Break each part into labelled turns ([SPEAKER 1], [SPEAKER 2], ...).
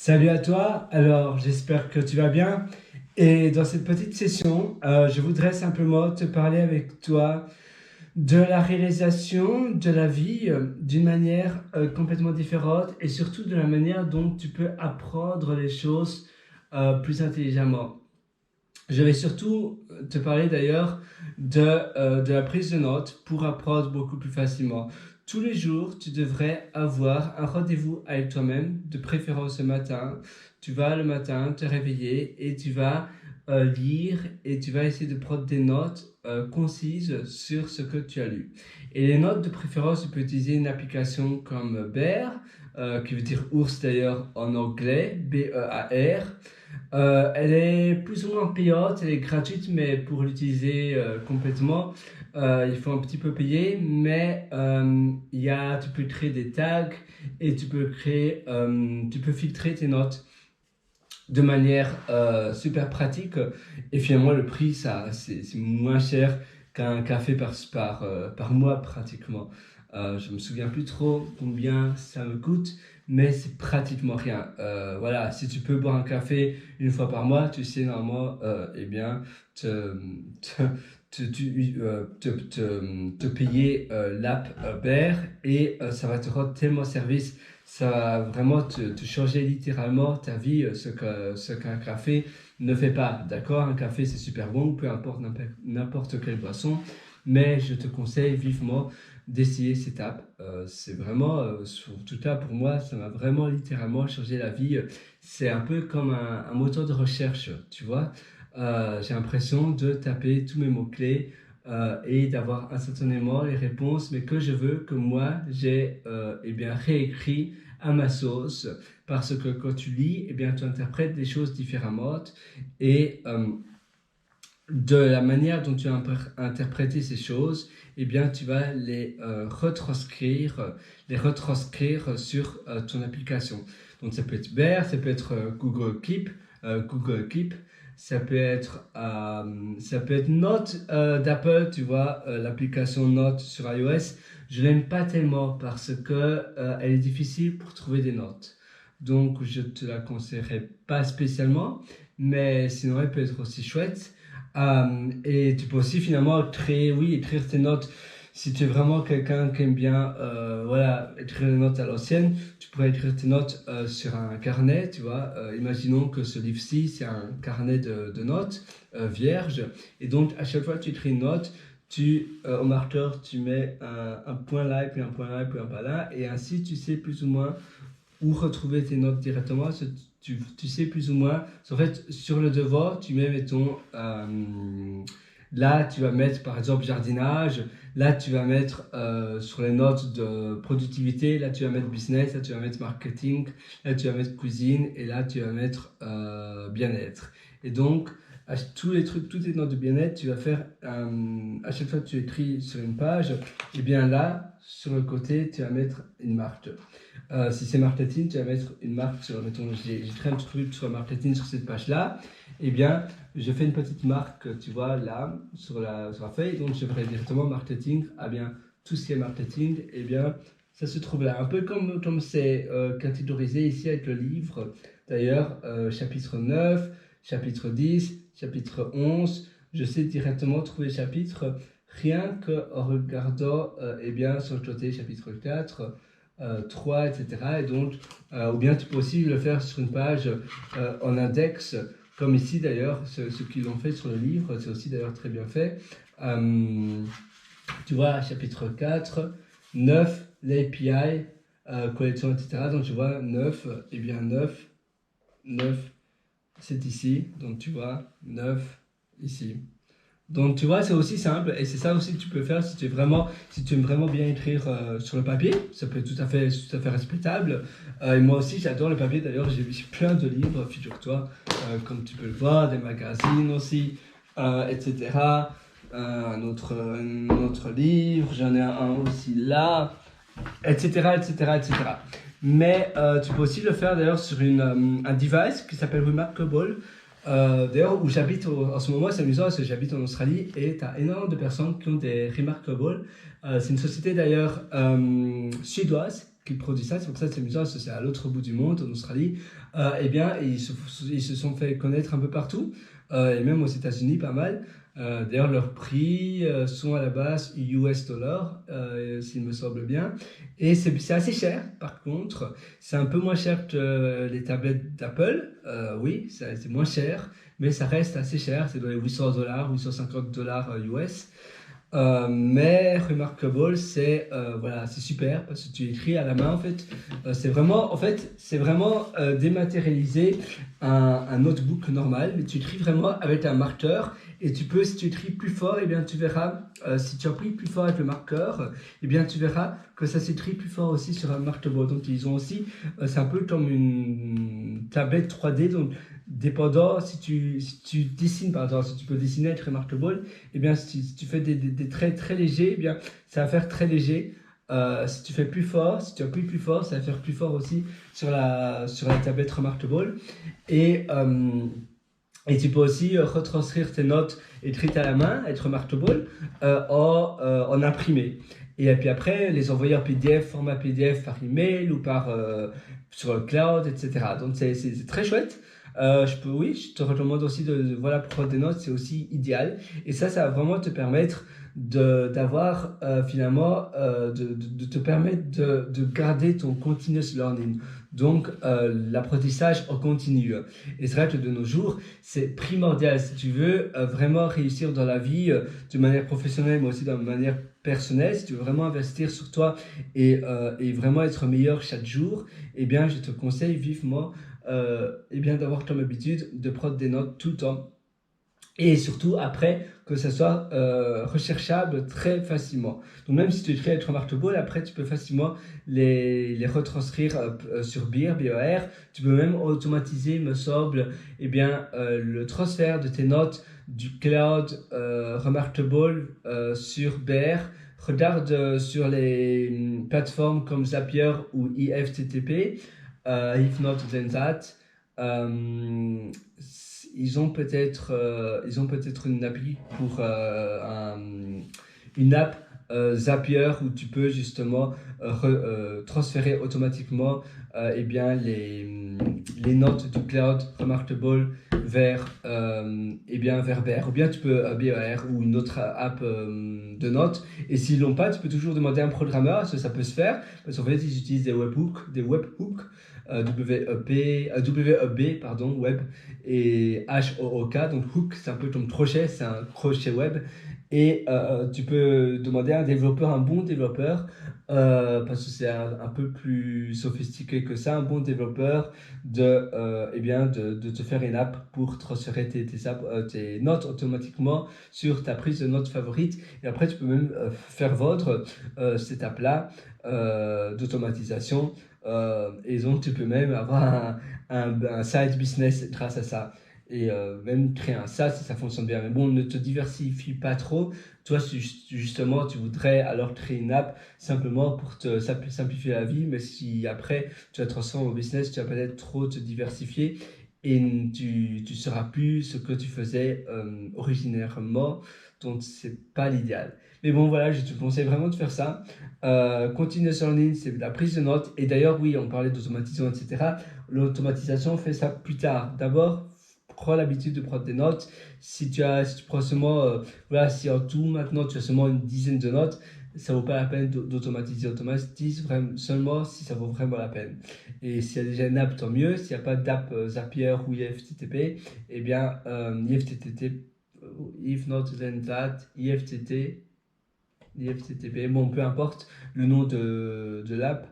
[SPEAKER 1] Salut à toi, alors j'espère que tu vas bien. Et dans cette petite session, je voudrais simplement te parler avec toi de la réalisation de la vie d'une manière complètement différente et surtout de la manière dont tu peux apprendre les choses plus intelligemment. Je vais surtout te parler d'ailleurs de la prise de notes pour apprendre beaucoup plus facilement. Tous les jours, tu devrais avoir un rendez-vous avec toi-même, de préférence le matin. Tu vas le matin te réveiller et tu vas lire et tu vas essayer de prendre des notes concises sur ce que tu as lu. Et les notes de préférence, tu peux utiliser une application comme Bear, qui veut dire ours d'ailleurs en anglais, B-E-A-R. Elle est plus ou moins payante, elle est gratuite, mais pour l'utiliser complètement, il faut un petit peu payer. Mais tu peux créer des tags et tu peux filtrer tes notes de manière super pratique. Et finalement, le prix, c'est moins cher qu'un café par mois pratiquement. Je me souviens plus trop combien ça me coûte, mais c'est pratiquement rien. Voilà, si tu peux boire un café une fois par mois, tu sais normalement, eh bien, te, te, te payer l'app Bear et ça va te rendre tellement service, ça va vraiment te changer littéralement ta vie, ce qu'un café ne fait pas. D'accord? Un café c'est super bon, peu importe n'importe quelle boisson, mais je te conseille vivement d'essayer cette app. C'est vraiment, en tout cas pour moi, ça m'a vraiment littéralement changé la vie. C'est un peu comme un moteur de recherche, tu vois. J'ai l'impression de taper tous mes mots-clés et d'avoir instantanément les réponses, mais que je veux, que moi, j'ai eh bien, réécrit à ma sauce, parce que quand tu lis, eh bien, tu interprètes des choses différemment et de la manière dont tu as interprété ces choses, eh bien, tu vas les retranscrire sur ton application. Donc, ça peut être Bear, ça peut être Google Keep, ça peut être Note d'Apple, tu vois, l'application Note sur iOS. Je l'aime pas tellement parce que elle est difficile pour trouver des notes. Donc, je te la conseillerais pas spécialement, mais sinon, elle peut être aussi chouette. Et tu peux aussi finalement écrire tes notes. Si tu es vraiment quelqu'un qui aime bien voilà, écrire des notes à l'ancienne, tu pourrais écrire tes notes sur un carnet, tu vois. Imaginons que ce livre-ci, c'est un carnet de notes vierge. Et donc, à chaque fois que tu écris une note, au marqueur, tu mets un point là, et puis un point là, et puis un point là. Et ainsi, tu sais plus ou moins ou retrouver tes notes directement. Tu sais plus ou moins. En fait, sur le devoir, tu mets, mettons, là, tu vas mettre par exemple jardinage. Là, tu vas mettre sur les notes de productivité. Là, tu vas mettre business. Là, tu vas mettre marketing. Là, tu vas mettre cuisine. Et là, tu vas mettre bien-être. Et donc, tous les trucs, toutes les notes de bien-être, tu vas faire à chaque fois que tu écris sur une page, et bien là, sur le côté, tu vas mettre une marque. Si c'est marketing, tu vas mettre une marque sur, mettons, j'ai créé un truc sur marketing sur cette page-là, et bien, je fais une petite marque, tu vois, là, sur la feuille, donc je ferai directement marketing, ah bien, tout ce qui est marketing, et bien, ça se trouve là. Un peu comme c'est catégorisé ici avec le livre, d'ailleurs, chapitre 9, chapitre 10, chapitre 11, je sais directement trouver les chapitres, rien qu'en regardant, eh bien, sur le côté chapitre 4, 3, etc. Et donc, ou bien tu peux aussi le faire sur une page en index, comme ici d'ailleurs, ceux qui l'ont fait sur le livre, c'est aussi d'ailleurs très bien fait. Tu vois, chapitre 4, 9, l'API, collection, etc. Donc tu vois, 9, et bien 9, c'est ici. Donc tu vois, 9, ici. Donc tu vois, c'est aussi simple et c'est ça aussi que tu peux faire si tu aimes vraiment bien écrire sur le papier. Ça peut être tout à fait respectable. Et moi aussi, j'adore le papier. D'ailleurs, j'ai lu plein de livres, figure-toi, comme tu peux le voir, des magazines aussi, etc. Un autre livre, j'en ai un aussi là, etc., etc., etc. Mais tu peux aussi le faire d'ailleurs sur un device qui s'appelle Remarkable. D'ailleurs, où j'habite en ce moment, c'est amusant parce que j'habite en Australie et tu as énormément de personnes qui ont des Remarkable. C'est une société d'ailleurs suédoise qui produit ça, c'est pour ça que c'est amusant, parce que c'est à l'autre bout du monde, en Australie, eh bien, ils se sont fait connaître un peu partout, et même aux États-Unis pas mal. D'ailleurs, leurs prix sont à la base US dollars, s'il me semble bien. Et c'est assez cher, par contre. C'est un peu moins cher que les tablettes d'Apple. Oui, c'est moins cher, mais ça reste assez cher. C'est dans les 800 dollars, 850 dollars US. Mais Remarkable, voilà, c'est super parce que tu écris à la main en fait. C'est vraiment dématérialiser un notebook normal, mais tu écris vraiment avec un marqueur. Et tu peux, si tu écris plus fort, eh bien tu verras, si tu appuies plus fort avec le marqueur, eh bien tu verras que ça s'écrit plus fort aussi sur un marqueur. Donc ils ont aussi, c'est un peu comme une tablette 3D. Donc dépendant, si tu dessines, par exemple, si tu peux dessiner avec Remarkable, eh bien si tu fais des traits très légers, eh bien ça va faire très léger. Si tu fais plus fort, si tu appuies plus fort, ça va faire plus fort aussi sur la tablette Remarkable. Et et tu peux aussi retranscrire tes notes écrites à la main, être Remarkable, en imprimé. Et puis après, les envoyer en PDF, format PDF par email ou sur le cloud, etc. Donc c'est très chouette. Oui, je te recommande aussi voilà, pour prendre des notes, c'est aussi idéal. Et ça va vraiment te permettre d'avoir finalement, de te permettre de garder ton continuous learning. Donc, l'apprentissage en continu. Et c'est vrai que de nos jours, c'est primordial si tu veux vraiment réussir dans la vie de manière professionnelle, mais aussi de manière personnelle. Si tu veux vraiment investir sur toi et vraiment être meilleur chaque jour, eh bien, je te conseille vivement eh bien, d'avoir comme habitude de prendre des notes tout le temps. Et surtout après que ça soit recherchable très facilement. Donc même si tu écris avec Remarkable, après tu peux facilement les retranscrire sur BIR. Tu peux même automatiser, me semble, eh bien, le transfert de tes notes du cloud Remarkable sur BR. Regarde sur les plateformes comme Zapier ou IFTTT, If Not Then That. Euh, ils ont peut-être une appli pour une app Zapier où tu peux justement transférer automatiquement eh bien, les notes du cloud Remarkable vers BR. Ou bien tu peux BER ou une autre app de notes. Et s'ils l'ont pas, tu peux toujours demander à un programmeur, ça peut se faire. Parce qu'en fait, ils utilisent des webhooks. WEB, pardon, web, et HOOK, donc hook, c'est un peu comme crochet, c'est un crochet web, et tu peux demander à un bon développeur, parce que c'est un peu plus sophistiqué que ça, un bon développeur de te faire une app pour transférer tes notes automatiquement sur ta prise de notes favorite, et après tu peux même faire vendre cette app-là d'automatisation. Et donc, tu peux même avoir un side business grâce à ça. Et même créer un SaaS si ça fonctionne bien. Mais bon, ne te diversifie pas trop. Toi, justement, tu voudrais alors créer une app simplement pour te simplifier la vie. Mais si après, tu la transformes en business, tu vas peut-être trop te diversifier et tu seras plus ce que tu faisais originairement. Donc, c'est pas l'idéal. Mais bon, voilà, je te conseille vraiment de faire ça. Continuous learning, c'est la prise de notes. Et d'ailleurs, oui, on parlait d'automatisation, etc. L'automatisation, fait ça plus tard. D'abord, prends l'habitude de prendre des notes. Si tu prends seulement, voilà, si en tout maintenant tu as seulement une dizaine de notes, ça vaut pas la peine d'automatiser. Automatise vraiment, seulement si ça vaut vraiment la peine. Et s'il y a déjà une app, tant mieux. S'il n'y a pas d'app Zapier ou IFTTT, eh bien, IFTTT, if not then that, IFTTT, bon, peu importe le nom de l'app,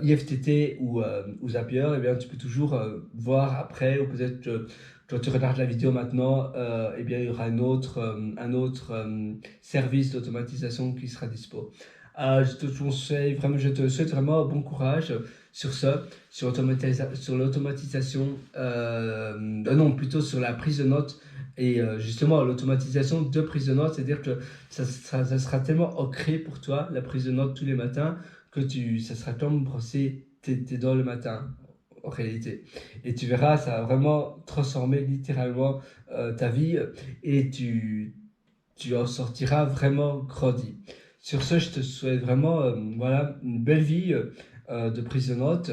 [SPEAKER 1] IFTT ou Zapier, eh bien, tu peux toujours voir après, ou peut-être quand tu regardes la vidéo maintenant, eh bien, il y aura un autre service d'automatisation qui sera dispo. Je te souhaite vraiment bon courage sur sur l'automatisation, non, plutôt sur la prise de notes et justement l'automatisation de prise de notes, c'est-à-dire que ça sera tellement ancré pour toi, la prise de notes tous les matins, que ça sera comme brosser tes dents le matin, en réalité. Et tu verras, ça va vraiment transformer littéralement ta vie et tu en sortiras vraiment grandi. Sur ce, je te souhaite vraiment voilà, une belle vie de prise de notes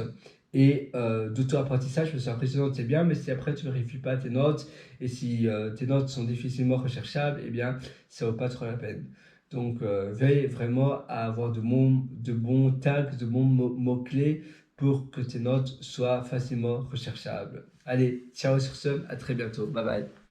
[SPEAKER 1] et d'auto-apprentissage, parce que la prise de notes c'est bien, mais si après tu ne vérifies pas tes notes et si tes notes sont difficilement recherchables, eh bien ça vaut pas trop la peine. Donc veille vraiment à avoir de bons tags, de bons mots-clés pour que tes notes soient facilement recherchables. Allez, ciao sur ce, à très bientôt, bye bye.